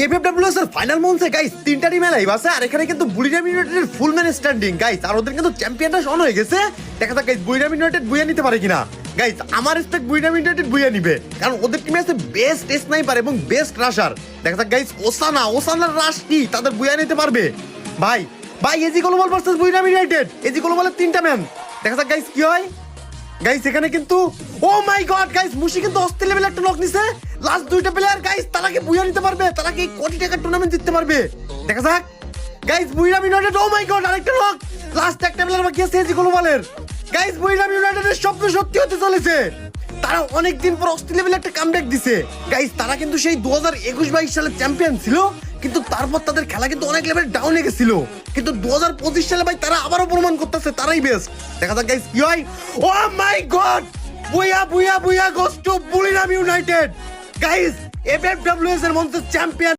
FFWS এর final মঞ্চে guys তিনটা টিম লাইভ আছে আর এখানে কিন্তু বুড়িরাম ইউনাইটেডের ফুল ম্যান স্ট্যান্ডিং গাইস আর ওদের কিন্তু চ্যাম্পিয়নটা শোন হয়ে গেছে। দেখা যাক গাইস বুড়িরাম ইউনাইটেড বুইয়া নিতে পারে কিনা। গাইস আমার রেসপেক্ট বুড়িরাম ইউনাইটেড বুইয়া নিবে, কারণ ওদের টিমে আছে বেস্ট স্নাইপার এবং বেস্ট রাশার। দেখা যাক গাইস ওসানার রাশ কি তাদের বুইয়া নিতে পারবে। ভাই AG global versus Buriram United, AG গ্লোবালের তিনটা ম্যান। দেখা যাক গাইস কি হয়। গাইস এখানে কিন্তু ও মাই গড গাইস মুশি কিন্তু অস্থির লেভেল একটা নক নিছে। লাস্ট দুইটা প্লেয়ার গাইস তারা কি বুইয়া নিতে পারবে, তারা কি কোটি টাকার টুর্নামেন্ট জিততে পারবে। দেখা যাক guys বুইরাম United O my god আরেকটা নক। লাস্ট একটা প্লেয়ার বাকি আছে এজি গ্লোবালের। গাইস বুইরাম ইউনাইটেডের স্বপ্ন সত্যি হতে চলেছে। তারা অনেক দিন পর অস্থির লেভেল একটা কামব্যাক দিছে। গাইস তারা কিন্তু সেই 2021-22 সালে চ্যাম্পিয়ন ছিল, কিন্তু তারপর তাদের খেলা কিন্তু অনেক লেভেল ডাউনে গেছিল। কিন্তু 2025 সালে ভাই তারা আবারও প্রমাণ করতেছে তারাই বেস্ট। দেখা যাক গাইস কি হয়। Oh my god booyah goes to Buriram United. Guys FFWS এর মঞ্চে চ্যাম্পিয়ন